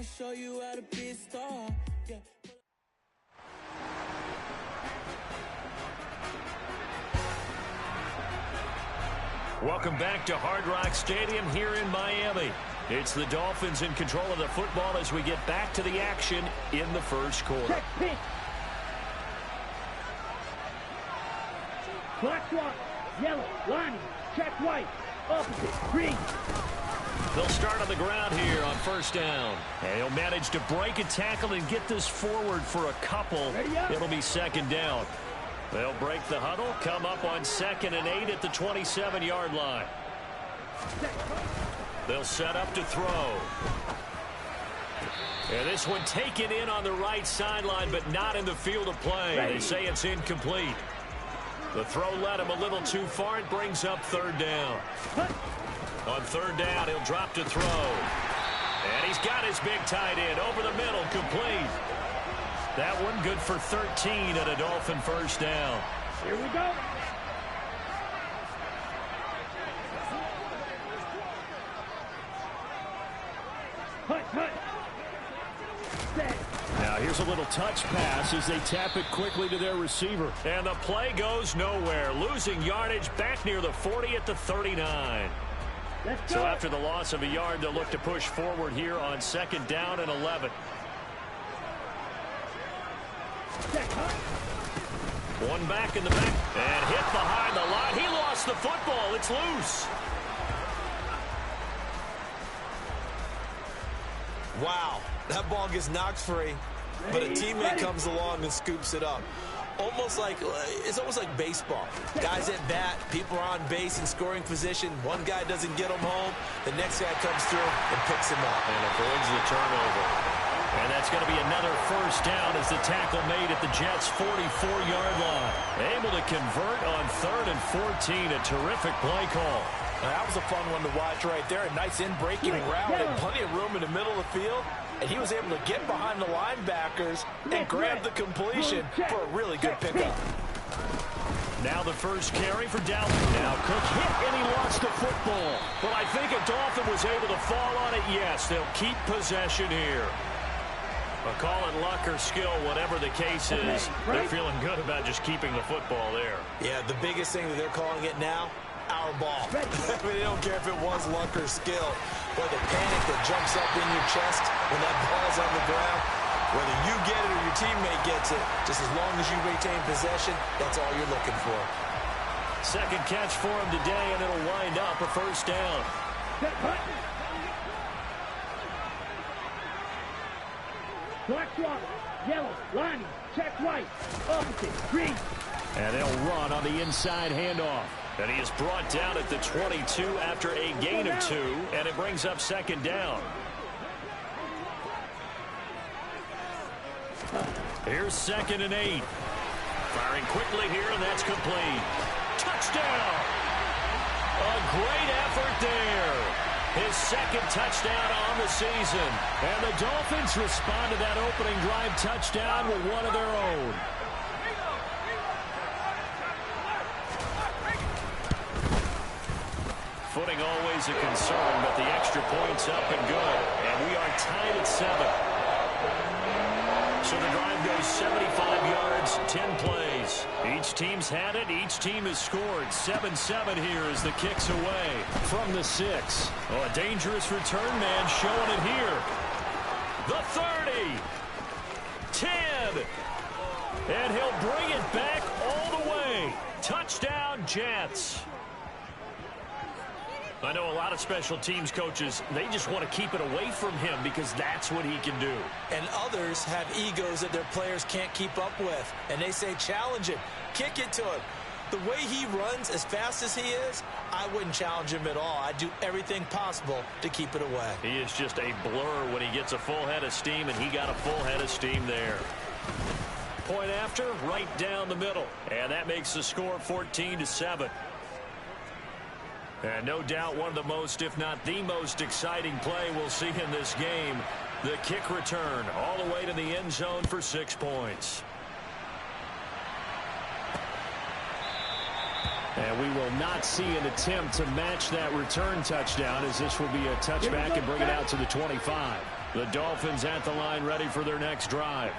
show you how to be a star. Yeah. Welcome back to Hard Rock Stadium here in Miami. It's the Dolphins in control of the football as we get back to the action in the first quarter. Check pitch. Black swap. Yellow. Lining. Check white. Opposite. Green. They'll start on the ground here on first down. And he'll manage to break a tackle and get this forward for a couple. It'll be second down. They'll break the huddle, come up on 2nd and 8 at the 27-yard line. They'll set up to throw. And this one taken in on the right sideline, but not in the field of play. They say it's incomplete. The throw led him a little too far. It brings up 3rd down. On 3rd down, he'll drop to throw. And he's got his big tight end over the middle, complete. That one good for 13 at a Dolphin first down. Here we go. Now here's a little touch pass as they tap it quickly to their receiver. And the play goes nowhere. Losing yardage back near the 40 at the 39. So after the loss of a yard, they'll look to push forward here on 2nd down and 11. One back in the back and hit behind the line. He lost the football. It's loose. Wow, that ball gets knocked free, but a teammate comes along and scoops it up. It's almost like baseball. Guys at bat, people are on base in scoring position. One guy doesn't get him home. The next guy comes through and picks him up. And avoids the turnover. And that's going to be another first down as the tackle made at the Jets' 44-yard line. Able to convert on 3rd and 14. A terrific play call. That was a fun one to watch right there. A nice in-breaking route and plenty of room in the middle of the field. And he was able to get behind the linebackers and grab the completion for a really good pickup. Now the first carry for Dalvin. Now Cook hit and he lost the football. Well, I think a Dolphin was able to fall on it. Yes, they'll keep possession here. But call it luck or skill, whatever the case is, they're feeling good about just keeping the football there. Yeah, the biggest thing that they're calling it now, our ball. I mean, they don't care if it was luck or skill, but the panic that jumps up in your chest when that ball's on the ground, whether you get it or your teammate gets it, just as long as you retain possession, that's all you're looking for. Second catch for him today, and it'll wind up a first down. Black swap. Yellow. Lining. Check right. Opposite. Green. And they'll run on the inside handoff. And he is brought down at the 22 after a gain of 2, and it brings up 2nd down. Here's 2nd and 8. Firing quickly here, and that's complete. Touchdown! A great effort there. His 2nd touchdown on the season. And the Dolphins respond to that opening drive touchdown with one of their own. Footing always a concern, but the extra point's up and good. And we are tied at 7. So the drive goes 75 yards, 10 plays. Each team's had it. Each team has scored. 7-7 here as the kick's away from the 6. Oh, a dangerous return man showing it here. The 30. 10. And he'll bring it back all the way. Touchdown, Jets. I know a lot of special teams coaches, they just want to keep it away from him because that's what he can do. And others have egos that their players can't keep up with. And they say, challenge him, kick it to him. The way he runs as fast as he is, I wouldn't challenge him at all. I'd do everything possible to keep it away. He is just a blur when he gets a full head of steam, and he got a full head of steam there. Point after, right down the middle. And that makes the score 14-7. And no doubt one of the most, if not the most exciting play we'll see in this game. The kick return all the way to the end zone for 6 points. And we will not see an attempt to match that return touchdown, as this will be a touchback and bring it out to the 25. The Dolphins at the line ready for their next drive.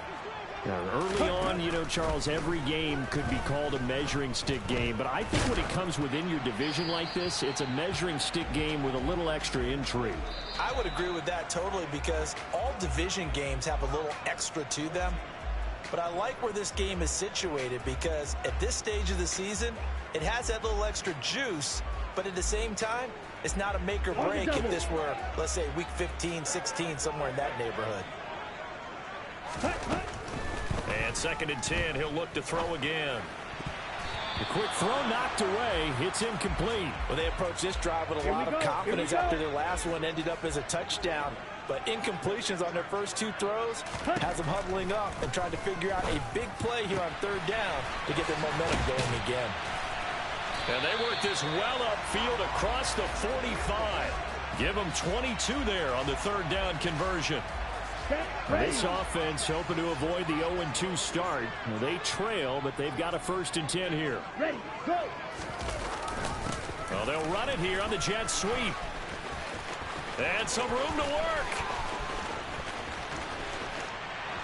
Now, early on, you know, Charles, every game could be called a measuring stick game. But I think when it comes within your division like this, it's a measuring stick game with a little extra intrigue. I would agree with that totally because all division games have a little extra to them. But I like where this game is situated because at this stage of the season, it has that little extra juice. But at the same time, it's not a make or break if this were, let's say, week 15, 16, somewhere in that neighborhood. And 2nd and 10, he'll look to throw again. The quick throw knocked away. It's incomplete. Well, they approached this drive with a lot of confidence after their last one ended up as a touchdown. But incompletions on their first 2 throws has them huddling up and trying to figure out a big play here on 3rd down to get their momentum going again. And they work this well upfield across the 45. Give them 22 there on the 3rd down conversion. This offense hoping to avoid the 0-2 start. Well, they trail, but they've got a 1st and 10 here. Ready, go. Well, they'll run it here on the jet sweep. And some room to work.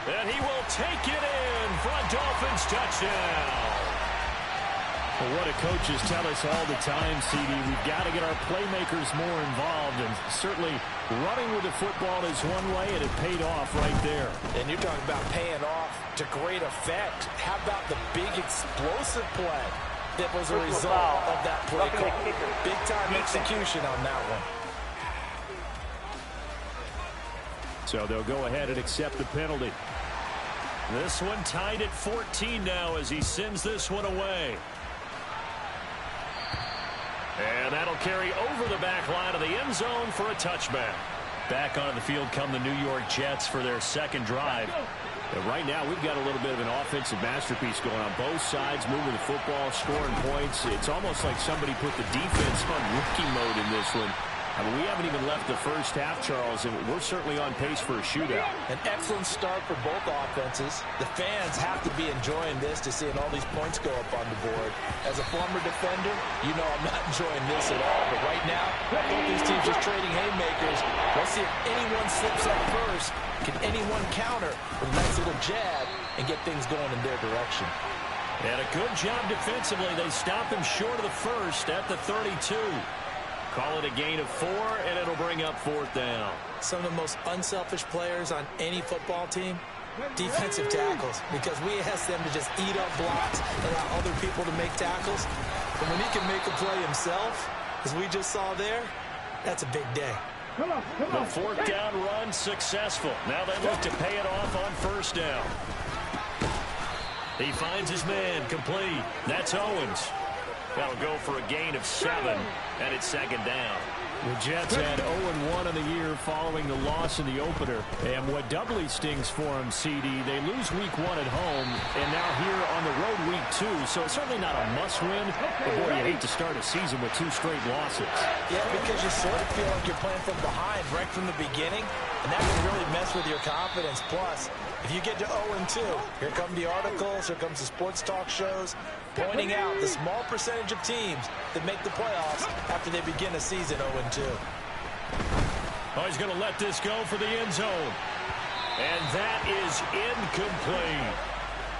And he will take it in for a Dolphins touchdown. Well, what do coaches tell us all the time, CD? We've got to get our playmakers more involved, and certainly running with the football is one way, and it paid off right there. And you're talking about paying off to great effect. How about the big explosive play that was a result of that play call? Big-time execution on that one. So they'll go ahead and accept the penalty. This one tied at 14 now as he sends this one away. And that'll carry over the back line of the end zone for a touchback. Back onto the field come the New York Jets for their 2nd drive. And right now, we've got a little bit of an offensive masterpiece going on both sides, moving the football, scoring points. It's almost like somebody put the defense on rookie mode in this one. I mean, we haven't even left the first half, Charles, and we're certainly on pace for a shootout. An excellent start for both offenses. The fans have to be enjoying this to seeing all these points go up on the board. As a former defender, you know I'm not enjoying this at all. But right now, both these teams just trading haymakers. Let's see if anyone slips up first. Can anyone counter with a nice little jab and get things going in their direction? And a good job defensively. They stop him short of the first at the 32. Call it a gain of 4, and it'll bring up 4th down. Some of the most unselfish players on any football team, defensive tackles, because we ask them to just eat up blocks, allow other people to make tackles. But when he can make a play himself, as we just saw there, that's a big day. The 4th down run successful. Now they look to pay it off on 1st down. He finds his man complete. That's Owens. That'll go for a gain of 7, and it's 2nd down. The Jets had 0-1 in the year following the loss in the opener. And what doubly stings for them, CD, they lose week 1 at home, and now here on the road week 2. So it's certainly not a must-win, but boy, you hate to start a season with 2 straight losses. Yeah, because you sort of feel like you're playing from behind right from the beginning, and that can really mess with your confidence. Plus, if you get to 0-2, here come the articles, here comes the sports talk shows, pointing out the small percentage of teams that make the playoffs after they begin a season 0-2. Oh, he's going to let this go for the end zone. And that is incomplete.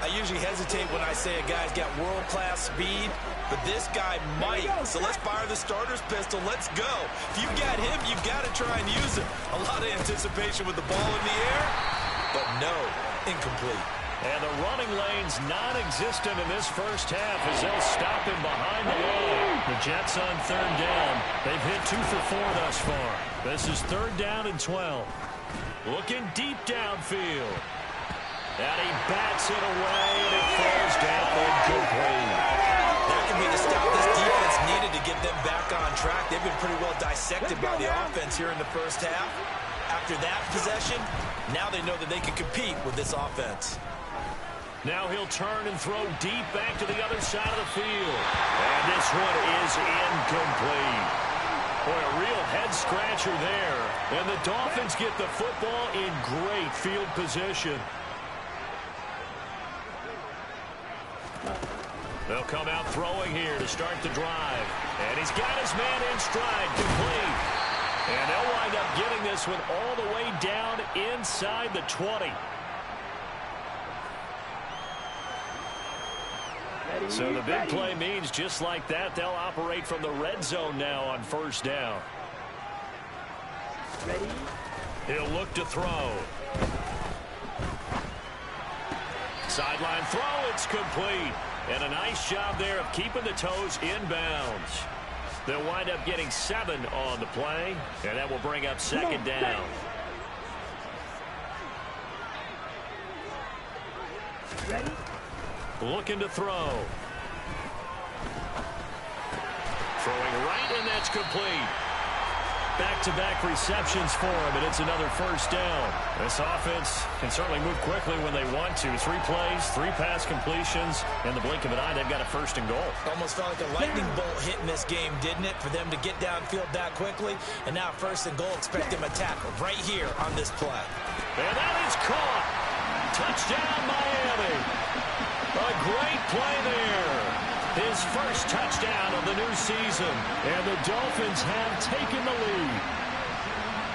I usually hesitate when I say a guy's got world-class speed, but this guy might. So let's fire the starter's pistol. Let's go. If you've got him, you've got to try and use him. A lot of anticipation with the ball in the air, but no, incomplete. And the running lane's non-existent in this first half as they'll stop him behind the line. The Jets on 3rd down. They've hit 2 for 4 thus far. This is 3rd down and 12. Looking deep downfield. And he bats it away, and it falls down incomplete. That can be the stop this defense needed to get them back on track. They've been pretty well dissected by the offense here in the first half. After that possession, now they know that they can compete with this offense. Now he'll turn and throw deep back to the other side of the field. And this one is incomplete. Boy, a real head-scratcher there. And the Dolphins get the football in great field position. They'll come out throwing here to start the drive. And he's got his man in stride, complete. And they'll wind up getting this one all the way down inside the 20. So the big play means just like that, they'll operate from the red zone now on first down. Ready? He'll look to throw. Sideline throw, it's complete. And a nice job there of keeping the toes inbounds. They'll wind up getting 7 on the play, and that will bring up second down. Ready? Looking to throw. Throwing right, and that's complete. Back-to-back receptions for him, and it's another first down. This offense can certainly move quickly when they want to. 3 plays, 3 pass completions. In the blink of an eye, they've got a first and goal. Almost felt like a lightning bolt hit in this game, didn't it? For them to get downfield that quickly. And now first and goal, expect them to tackle right here on this play. And that is caught. Touchdown, Miami. A great play there. His first touchdown of the new season. And the Dolphins have taken the lead.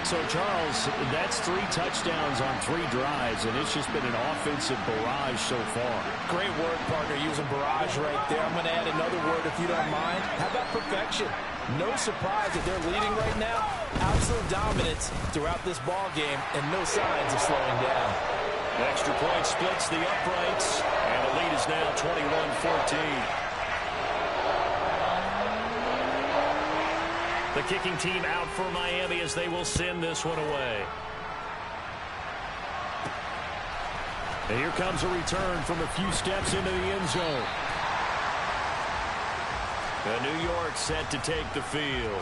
So, Charles, that's 3 touchdowns on 3 drives, and it's just been an offensive barrage so far. Great word, partner, using barrage right there. I'm going to add another word if you don't mind. How about perfection? No surprise that they're leading right now. Absolute dominance throughout this ball game, and no signs of slowing down. Extra point splits the uprights, and the lead is now 21-14. The kicking team out for Miami as they will send this one away. And here comes a return from a few steps into the end zone. And New York set to take the field.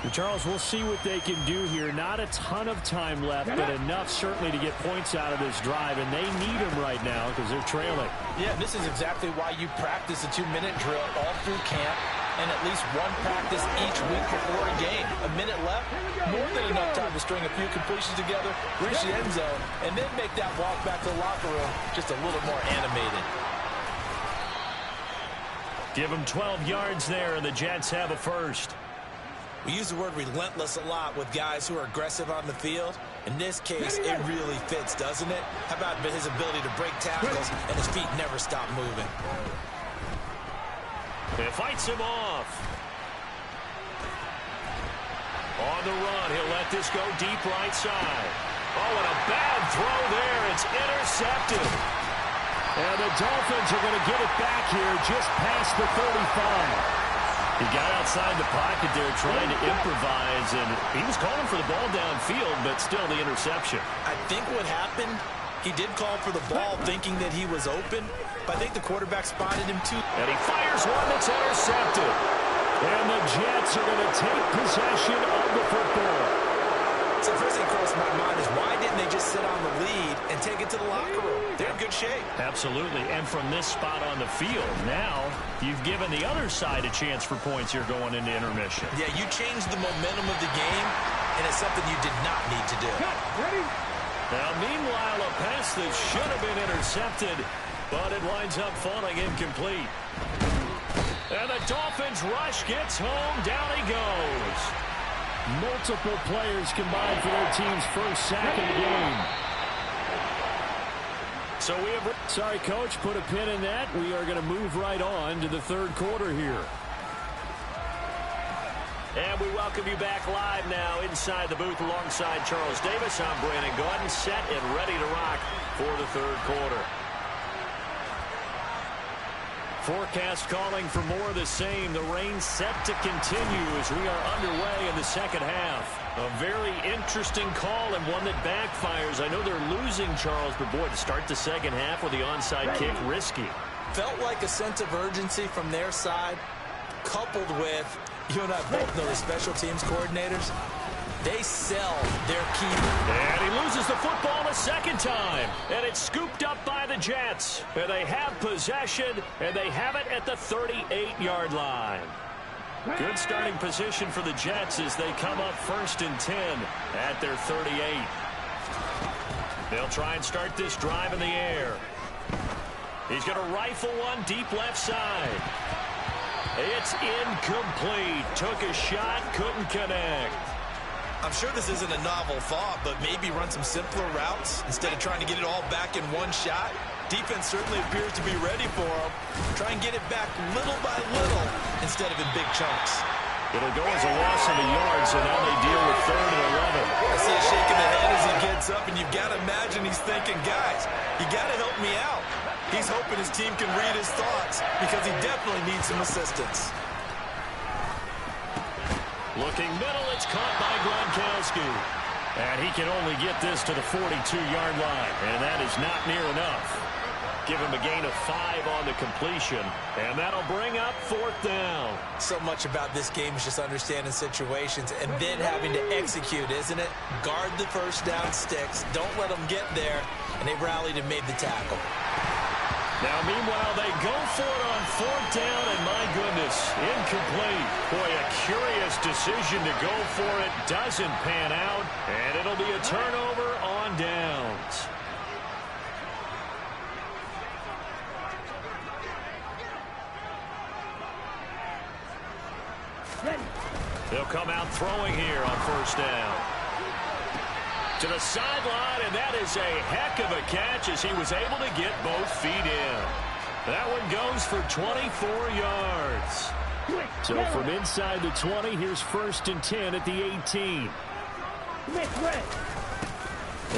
And Charles, we'll see what they can do here. Not a ton of time left, but enough certainly to get points out of this drive, and they need them right now because they're trailing. Yeah, this is exactly why you practice a 2-minute drill all through camp, and at least one practice each week before a game. A minute left, more than enough time to string a few completions together, reach the end zone, and then make that walk back to the locker room just a little more animated. Give them 12 yards there, and the Jets have a first. We use the word relentless a lot with guys who are aggressive on the field. In this case, it really fits, doesn't it? How about his ability to break tackles and his feet never stop moving? It fights him off. On the run, he'll let this go deep right side. Oh, and a bad throw there. It's intercepted. And the Dolphins are going to get it back here just past the 35. He got outside the pocket there trying to improvise, and he was calling for the ball downfield, but still the interception. I think what happened, he did call for the ball thinking that he was open, but I think the quarterback spotted him too. And he fires one that's intercepted. And the Jets are going to take possession of the football. So the first thing crossed my mind is why didn't they just sit on the lead and take it to the locker room? They're in good shape. Absolutely. And from this spot on the field, now you've given the other side a chance for points here going into intermission. Yeah, you changed the momentum of the game, and it's something you did not need to do. Ready? Now, meanwhile, a pass that should have been intercepted, but it winds up falling incomplete. And the Dolphins rush gets home. Down he goes. Multiple players combined for their team's first sack of the game. So we have... Sorry, Coach, put a pin in that. We are going to move right on to the third quarter here. And we welcome you back live now inside the booth alongside Charles Davis. I'm Brandon Gordon, set and ready to rock for the third quarter. Forecast calling for more of the same. The rain set to continue as we are underway in the second half. A very interesting call and one that backfires. I know they're losing, Charles, but boy, to start the second half with the onside kick, risky. Felt like a sense of urgency from their side, coupled with, you and I both know the special teams coordinators. They sell their keeper. And he loses the football a second time. And it's scooped up by the Jets. And they have possession, and they have it at the 38-yard line. Good starting position for the Jets as they come up 1st and 10 at their 38. They'll try and start this drive in the air. He's going to rifle one deep left side. It's incomplete. Took a shot, couldn't connect. I'm sure this isn't a novel thought, but maybe run some simpler routes instead of trying to get it all back in one shot. Defense certainly appears to be ready for him. Try and get it back little by little instead of in big chunks. It'll go as a loss of the yards, so now they deal with 3rd and 11. I see him shaking the head as he gets up, and you've got to imagine he's thinking, guys, you got to help me out. He's hoping his team can read his thoughts because he definitely needs some assistance. Looking middle, it's caught by Gronkowski. And he can only get this to the 42-yard line, and that is not near enough. Give him a gain of 5 on the completion, and that'll bring up 4th down. So much about this game is just understanding situations and then having to execute, isn't it? Guard the first down sticks. Don't let them get there, and they rallied and made the tackle. Now, meanwhile, they go for it on 4th down, and my goodness, incomplete. Boy, a curious decision to go for it. Doesn't pan out, and it'll be a turnover on downs. They'll come out throwing here on 1st down. To the sideline, and that is a heck of a catch as he was able to get both feet in. That one goes for 24 yards. So from inside the 20, here's 1st and 10 at the 18.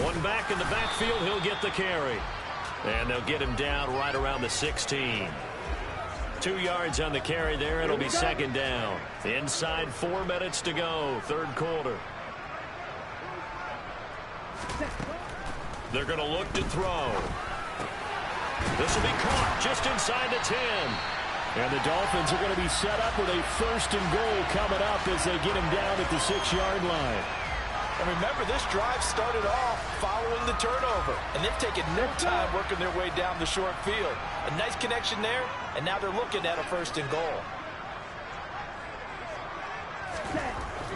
One back in the backfield, he'll get the carry. And they'll get him down right around the 16. 2 yards on the carry there. It'll be 2nd down. Inside 4 minutes to go, 3rd quarter. They're going to look to throw. This will be caught just inside the 10. And the Dolphins are going to be set up with a 1st and goal coming up as they get him down at the 6-yard line. And remember, this drive started off following the turnover. And they've taken no time working their way down the short field. A nice connection there, and now they're looking at a 1st and goal.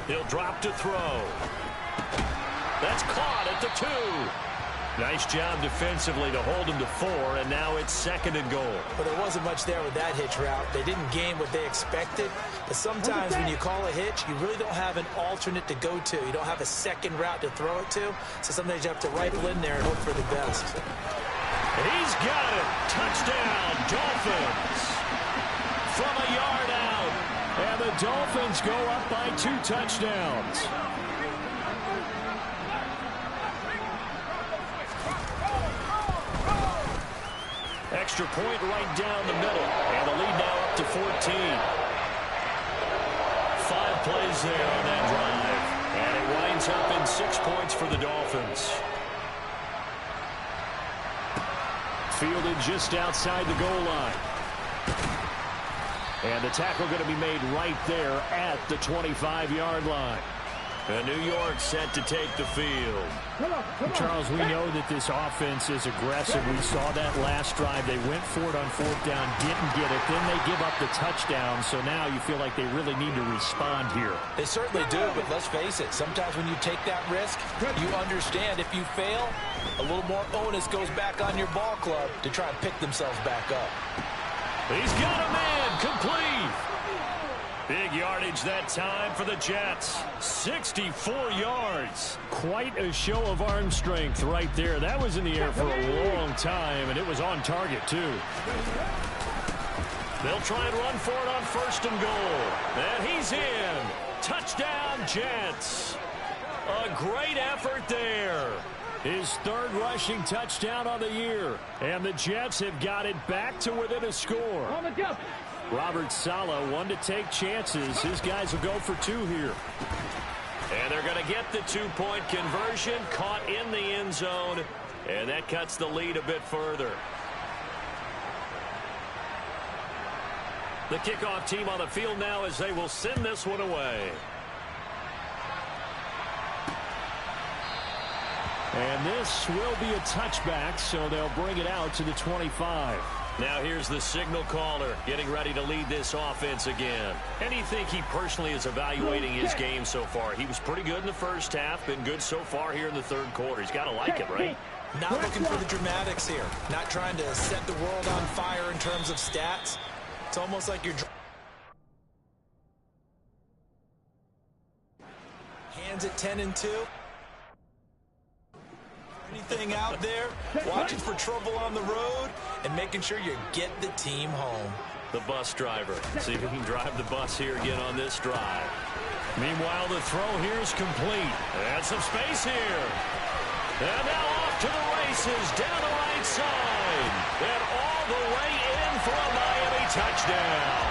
He'll drop to throw. That's caught at the 2. Nice job defensively to hold him to 4, and now it's 2nd and goal. But there wasn't much there with that hitch route. They didn't gain what they expected. But sometimes when you call a hitch, you really don't have an alternate to go to. You don't have a second route to throw it to. So sometimes you have to rifle in there and hope for the best. He's got it. Touchdown, Dolphins. From a yard out. And the Dolphins go up by 2 touchdowns. Extra point right down the middle. And the lead now up to 14. 5 plays there on that drive. And it winds up in 6 points for the Dolphins. Fielded just outside the goal line. And the tackle going to be made right there at the 25-yard line. And New York set to take the field. Charles, we know that this offense is aggressive. We saw that last drive. They went for it on 4th down, didn't get it. Then they give up the touchdown. So now you feel like they really need to respond here. They certainly do, but let's face it. Sometimes when you take that risk, you understand if you fail, a little more onus goes back on your ball club to try and pick themselves back up. He's got a man complete. Big yardage that time for the Jets. 64 yards. Quite a show of arm strength right there. That was in the air for a long time, and it was on target, too. They'll try and run for it on 1st and goal. And he's in. Touchdown, Jets. A great effort there. His 3rd rushing touchdown on the year. And the Jets have got it back to within a score. Robert Saleh, one to take chances. His guys will go for 2 here. And they're going to get the 2-point conversion. Caught in the end zone. And that cuts the lead a bit further. The kickoff team on the field now as they will send this one away. And this will be a touchback, so they'll bring it out to the 25. Now here's the signal caller getting ready to lead this offense again. And you think he personally is evaluating his game so far? He was pretty good in the first half, been good so far here in the 3rd quarter. He's got to like it, right? Not looking for the dramatics here. Not trying to set the world on fire in terms of stats. It's almost like you're stands at 10-2. Anything out there, watching for trouble on the road and making sure you get the team home. The bus driver. See if he can drive the bus here again on this drive. Meanwhile, the throw here is complete. And some space here. And now off to the races, down the right side. And all the way in for a Miami touchdown.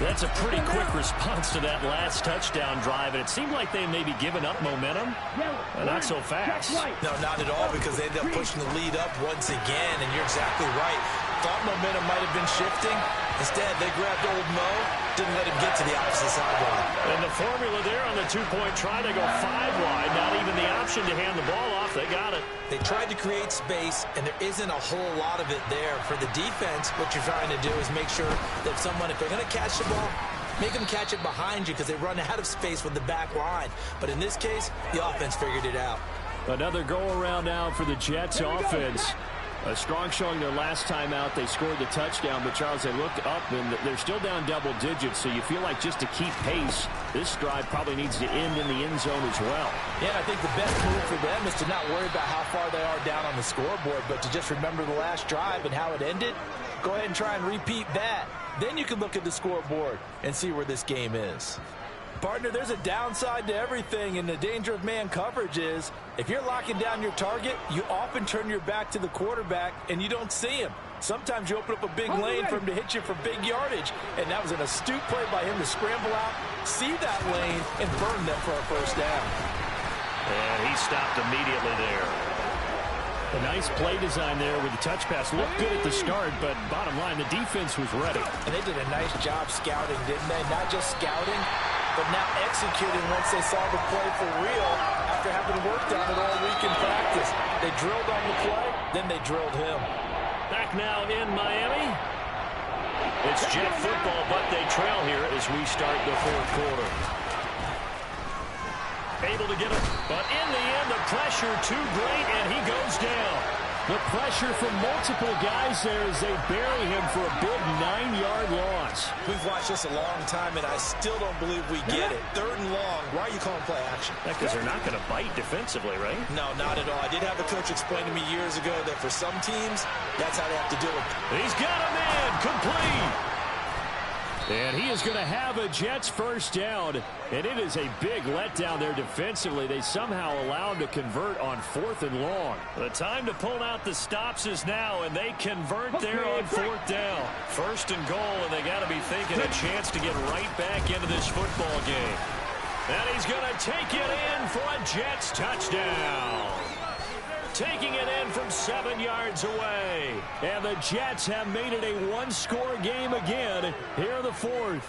That's a pretty quick response to that last touchdown drive, and it seemed like they may be giving up momentum, but not so fast. No, not at all, because they ended up pushing the lead up once again, and you're exactly right. Thought momentum might have been shifting. Instead, they grabbed old Mo, didn't let him get to the opposite sideline. And the formula there on the two-point try, they go 5 wide, not even the option to hand the ball off. They got it. They tried to create space, and there isn't a whole lot of it there. For the defense, what you're trying to do is make sure that if they're going to catch the ball, make them catch it behind you because they run out of space with the back line. But in this case, the offense figured it out. Another go-around now for the Jets offense. A strong showing their last time out. They scored the touchdown, but, Charles, they looked up, and they're still down double digits, so you feel like just to keep pace, this drive probably needs to end in the end zone as well. Yeah, I think the best move for them is to not worry about how far they are down on the scoreboard, but to just remember the last drive and how it ended. Go ahead and try and repeat that. Then you can look at the scoreboard and see where this game is. Partner, there's a downside to everything, and the danger of man coverage is if you're locking down your target, you often turn your back to the quarterback and you don't see him. Sometimes you open up a big lane for him to hit you for big yardage, and that was an astute play by him to scramble out, see that lane, and burn them for a first down. And he stopped immediately there. A nice play design there with the touch pass. Looked good at the start, but bottom line, the defense was ready. And they did a nice job scouting, didn't they? Not just scouting, but now executing once they saw the play for real after having worked on it all week in practice. They drilled on the play, then they drilled him. Back now in Miami. It's Jet football, but they trail here as we start the fourth quarter. Able to get it, but in the end, the pressure too great, and he goes down. The pressure from multiple guys there as they bury him for a big 9-yard loss. We've watched this a long time, and I still don't believe we get it. 3rd and long. Why are you calling play action? Because they're not going to bite defensively, right? No, not at all. I did have a coach explain to me years ago that for some teams, that's how they have to do it. He's got a man complete. And he is going to have a Jets first down, and it is a big letdown there defensively. They somehow allowed to convert on 4th and long. The time to pull out the stops is now, and they convert there on 4th down. 1st and goal, and they got to be thinking a chance to get right back into this football game. And he's going to take it in for a Jets touchdown. Taking it in from 7 yards away. And the Jets have made it a one-score game again here in the 4th.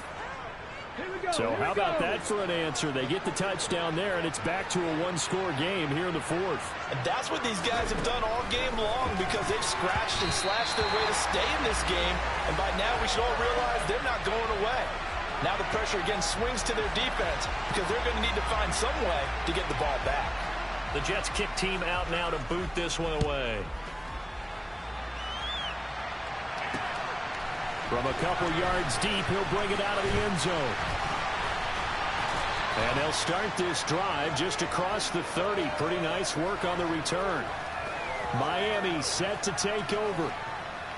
So how about that for an answer? They get the touchdown there, and it's back to a one-score game here in the 4th. And that's what these guys have done all game long because they've scratched and slashed their way to stay in this game. And by now we should all realize they're not going away. Now the pressure again swings to their defense because they're going to need to find some way to get the ball back. The Jets kick team out now to boot this one away. From a couple yards deep, he'll bring it out of the end zone. And they'll start this drive just across the 30. Pretty nice work on the return. Miami set to take over.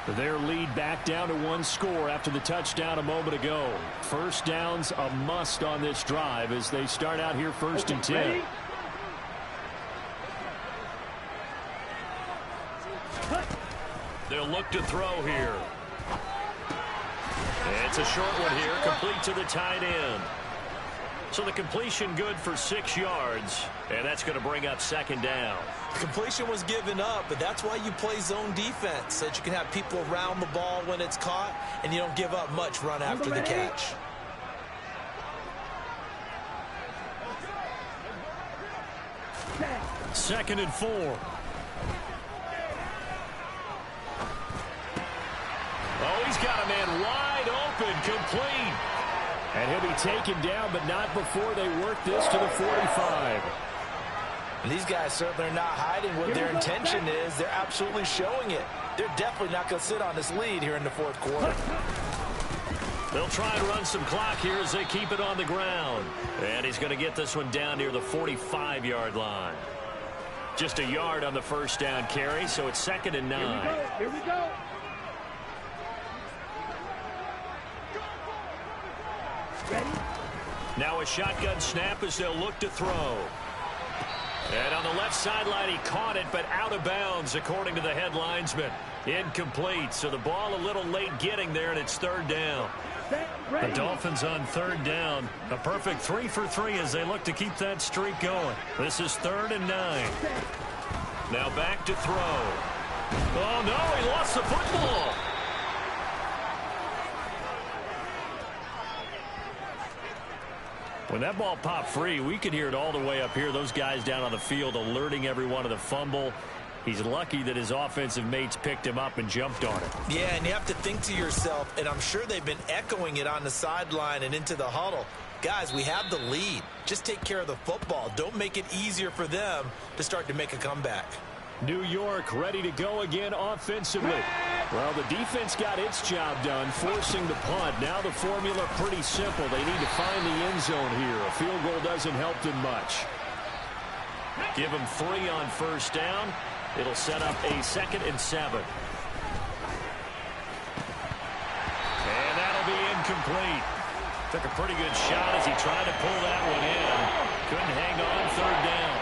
Their lead back down to 1 score after the touchdown a moment ago. First down's a must on this drive as they start out here 1st and 10. Ready? They'll look to throw here. It's a short one here, complete to the tight end. So the completion good for 6 yards, and that's going to bring up 2nd down. The completion was given up, but that's why you play zone defense, so that you can have people around the ball when it's caught, and you don't give up much run after the catch. Second and 4. Oh, he's got a man wide open, complete. And he'll be taken down, but not before they work this to the 45. And these guys certainly are not hiding what their intention is. They're absolutely showing it. They're definitely not going to sit on this lead here in the 4th quarter. They'll try and run some clock here as they keep it on the ground. And he's going to get this one down near the 45-yard line. Just a yard on the first down carry, so it's 2nd and 9. Here we go. Ready? Now a shotgun snap as they'll look to throw. And on the left sideline, he caught it, but out of bounds, according to the head linesman. Incomplete, so the ball a little late getting there, and it's 3rd down. The Dolphins on 3rd down. A perfect 3 for 3 as they look to keep that streak going. This is 3rd and 9. Now back to throw. Oh, no, he lost the football. When that ball popped free, we could hear it all the way up here. Those guys down on the field alerting everyone of the fumble. He's lucky that his offensive mates picked him up and jumped on it. Yeah, and you have to think to yourself, and I'm sure they've been echoing it on the sideline and into the huddle. Guys, we have the lead. Just take care of the football. Don't make it easier for them to start to make a comeback. New York ready to go again offensively. Well, the defense got its job done, forcing the punt. Now the formula pretty simple. They need to find the end zone here. A field goal doesn't help them much. Give them 3 on first down. It'll set up a 2nd and 7. And that'll be incomplete. Took a pretty good shot as he tried to pull that one in. Couldn't hang on 3rd down.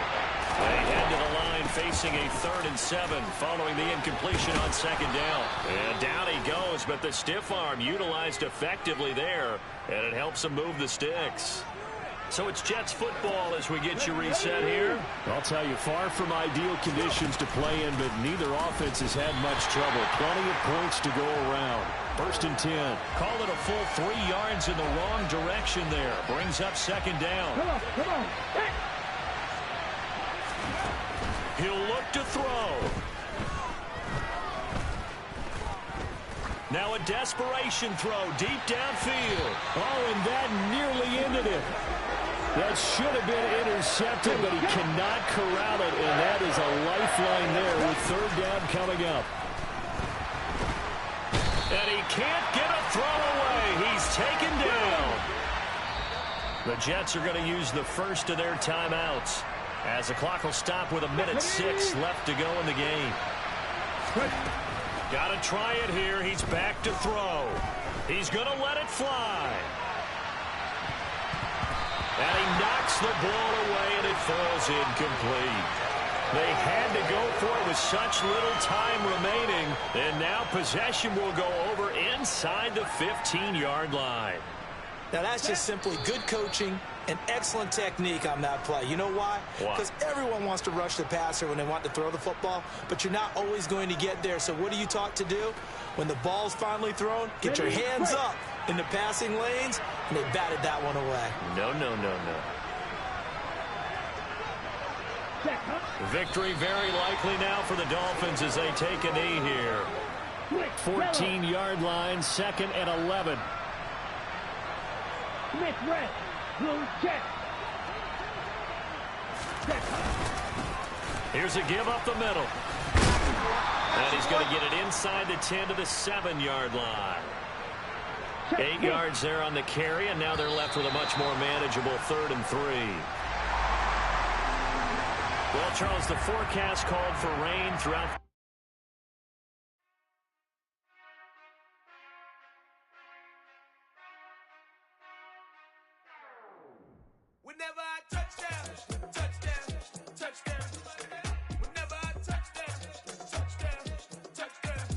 They head to the line facing a 3rd and 7 following the incompletion on 2nd down. And down he goes, but the stiff arm utilized effectively there, and it helps him move the sticks. So it's Jets football as we get you reset here. I'll tell you, far from ideal conditions to play in, but neither offense has had much trouble. Plenty of points to go around. 1st and 10. Call it a full 3 yards in the wrong direction there. Brings up 2nd down. Come on, come on. Hey. He'll look to throw. Now a desperation throw deep downfield. Oh, and that nearly ended it. That should have been intercepted, but he cannot corral it, and that is a lifeline there with 3rd down coming up. And he can't get a throw away. He's taken down. The Jets are going to use the first of their timeouts, as the clock will stop with 1:06 left to go in the game. Got to try it here. He's back to throw. He's going to let it fly. And he knocks the ball away, and it falls incomplete. They had to go for it with such little time remaining, and now possession will go over inside the 15-yard line. Now, that's just simply good coaching and excellent technique on that play. You know why? Because everyone wants to rush the passer when they want to throw the football, but you're not always going to get there. So what are you taught to do? When the ball's finally thrown, get your hands up in the passing lanes, and they batted that one away. No. Victory very likely now for the Dolphins as they take a knee here. 14-yard line, 2nd and 11. Smith red, blue check. Here's a give up the middle. And he's going to get it inside the 10 to the 7-yard line. 8 yards there on the carry, and now they're left with a much more manageable 3rd and 3. Well, Charles, the forecast called for rain throughout. Whenever I touchdown, touchdown, touchdown. Whenever I touchdown, touchdown, touchdown.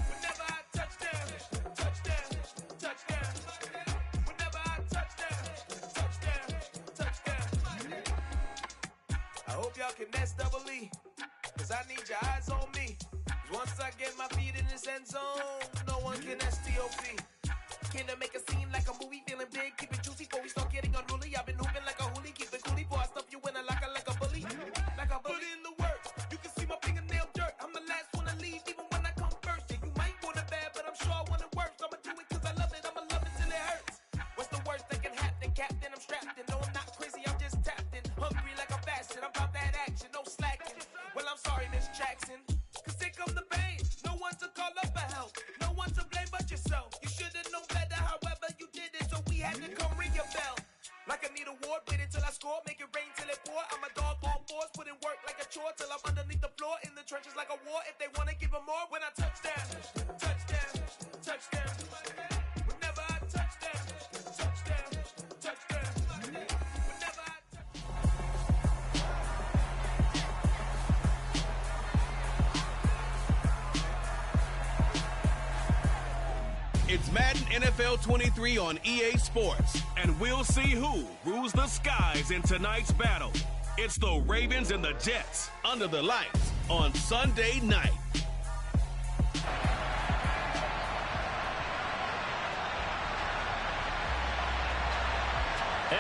Whenever I touchdown, touchdown, touchdown. Whenever I touchdown, touchdown, touchdown. I hope y'all can S-double-E, cause I need your eyes on me. Once I get my feet in this end zone, no one can S-T-O-P. Can I make a scene like a movie, feeling big, keep it juicy before we start getting unruly. I've been hooping like a hoolie, keep it coolie, before I stuff you in a locker like a bully. Like a bully. Put in the work, you can see my fingernail dirt. I'm the last one to leave, even when I come first. Yeah, you might want it bad, but I'm sure I want it worse. I'ma do it cause I love it, I'ma love it till it hurts. What's the worst that can happen, Captain? I'm strapped in, no I'm not crazy, I'm just tapped in. Hungry like I'm fasting, I'm about that action, no slacking. Well, I'm sorry, Miss Jackson, cause here come the pain. No one to call up for help, no one to blame but yourself. You should've known better, however. had to come ring your bell. Like I need a award, wait until I score, make it rain till it pour. I'm a dog on fours, put in work like a chore till I'm underneath the floor, in the trenches like a war. If they want to give them more, when I touch down, touchdown, touchdown. Whenever I touch down, touchdown, touchdown. Whenever I touch. It's Madden NFL 23 on EA Sports, and we'll see who rules the skies in tonight's battle. It's the Ravens and the Jets under the lights on Sunday night.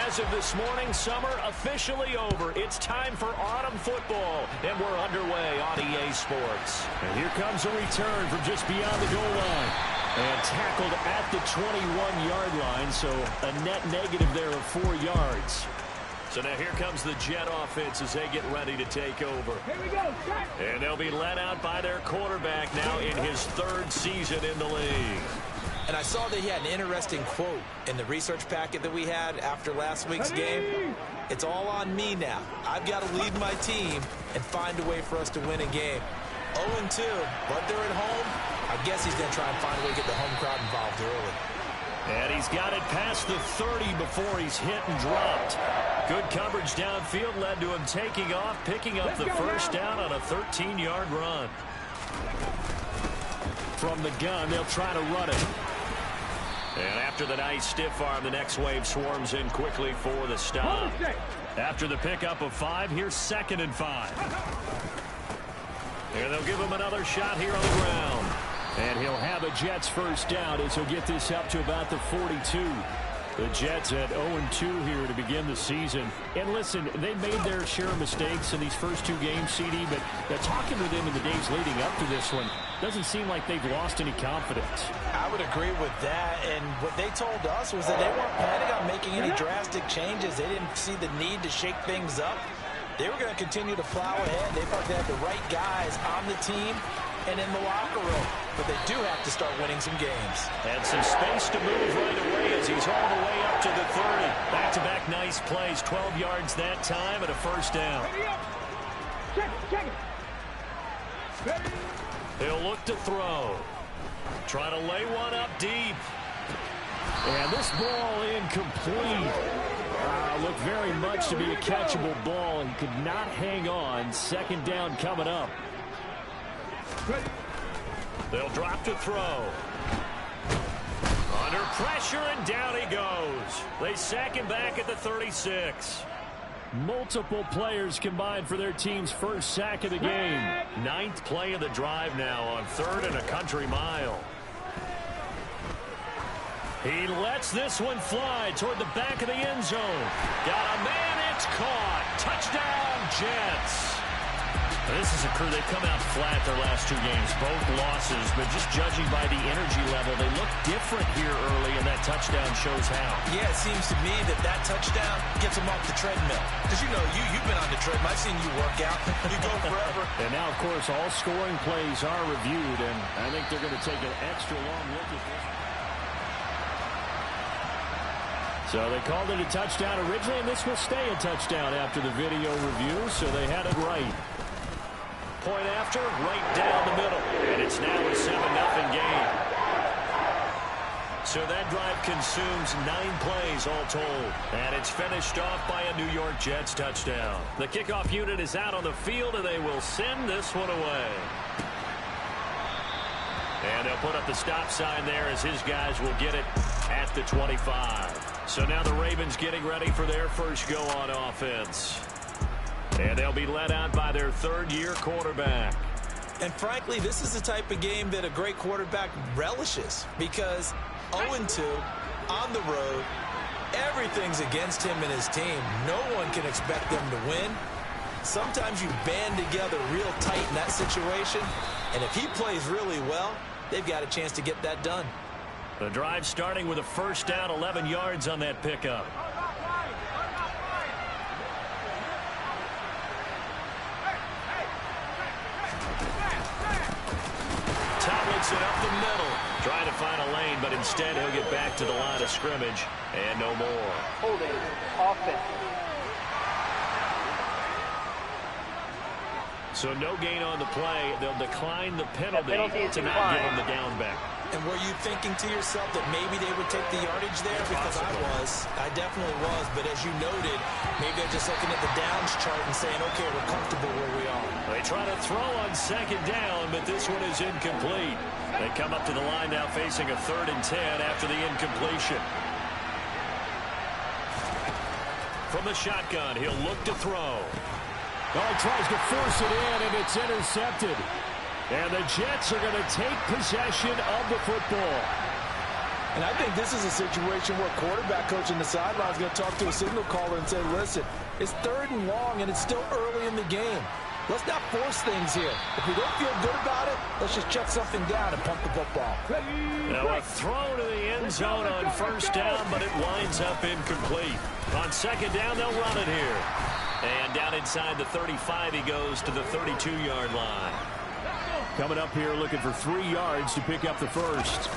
As of this morning, summer officially over. It's time for autumn football, and we're underway on EA Sports. And here comes a return from just beyond the goal line. And tackled at the 21-yard line, so a net negative there of 4 yards. So now here comes the Jet offense as they get ready to take over. Here we go, start. And they'll be led out by their quarterback now in his 3rd season in the league. And I saw that he had an interesting quote in the research packet that we had after last week's game. It's all on me now. I've got to lead my team and find a way for us to win a game. 0-2, but they're at home. I guess he's going to try and find a way to get the home crowd involved early. And he's got it past the 30 before he's hit and dropped. Good coverage downfield led to him taking off, picking up the first down on a 13-yard run. From the gun, they'll try to run it. And after the nice stiff arm, the next wave swarms in quickly for the stop. After the pickup of 5, here's 2nd and 5. And they'll give him another shot here on the ground. And he'll have a Jets first down as he'll get this up to about the 42. The Jets at 0-2 here to begin the season. And listen, they made their share of mistakes in these first 2 games, CD, but talking with them in the days leading up to this one, doesn't seem like they've lost any confidence. I would agree with that, and what they told us was that they weren't planning on making any drastic changes. They didn't see the need to shake things up. They were going to continue to plow ahead. They thought they had the right guys on the team and in the locker room. But they do have to start winning some games. And some space to move right away as he's all the way up to the 30. Back-to-back nice plays, 12 yards that time and a first down. Check it. He'll look to throw. Trying to lay one up deep. And this ball incomplete. Looked very much to be a catchable ball and could not hang on. 2nd down coming up. They'll drop to throw. Under pressure, and down he goes. They sack him back at the 36. Multiple players combined for their team's first sack of the game. 9th play of the drive now on 3rd and a country mile. He lets this one fly toward the back of the end zone. Got a man, it's caught. Touchdown, Jets. This is a crew, they've come out flat their last 2 games, both losses, but just judging by the energy level, they look different here early, and that touchdown shows how. Yeah, it seems to me that touchdown gets them off the treadmill. Because, you know, you've been on the treadmill. I've seen you work out. You go forever. And now, of course, all scoring plays are reviewed, and I think they're going to take an extra long look at this. So they called it a touchdown originally, and this will stay a touchdown after the video review, so they had it right. Point after, right down the middle. And it's now a 7-0 game. So that drive consumes 9 plays all told. And it's finished off by a New York Jets touchdown. The kickoff unit is out on the field, and they will send this one away. And they'll put up the stop sign there as his guys will get it at the 25. So now the Ravens getting ready for their first go on offense. And they'll be led out by their 3rd-year quarterback. And frankly, this is the type of game that a great quarterback relishes because 0-2 on the road, everything's against him and his team. No one can expect them to win. Sometimes you band together real tight in that situation, and if he plays really well, they've got a chance to get that done. The drive starting with a first down, 11 yards on that pickup. Tomlinson up the middle. Trying to find a lane, but instead he'll get back to the line of scrimmage and no more. Holding. Offense. So no gain on the play. They'll decline the penalty to not give him the down back. And were you thinking to yourself that maybe they would take the yardage there? Because I definitely was. But as you noted, maybe they're just looking at the downs chart and saying, okay, we're comfortable where we are. They try to throw on second down, but this one is incomplete. They come up to the line now facing a 3rd and 10 after the incompletion. From the shotgun, he'll look to throw. Oh, he tries to force it in, and it's intercepted. And the Jets are going to take possession of the football. And I think this is a situation where quarterback coach in the sideline is going to talk to a signal caller and say, listen, it's 3rd and long, and it's still early in the game. Let's not force things here. If we don't feel good about it, let's just check something down and pump the football. Now a throw to the end zone on 1st down, but it winds up incomplete. On 2nd down, they'll run it here. And down inside the 35, he goes to the 32-yard line. Coming up here looking for 3 yards to pick up the first.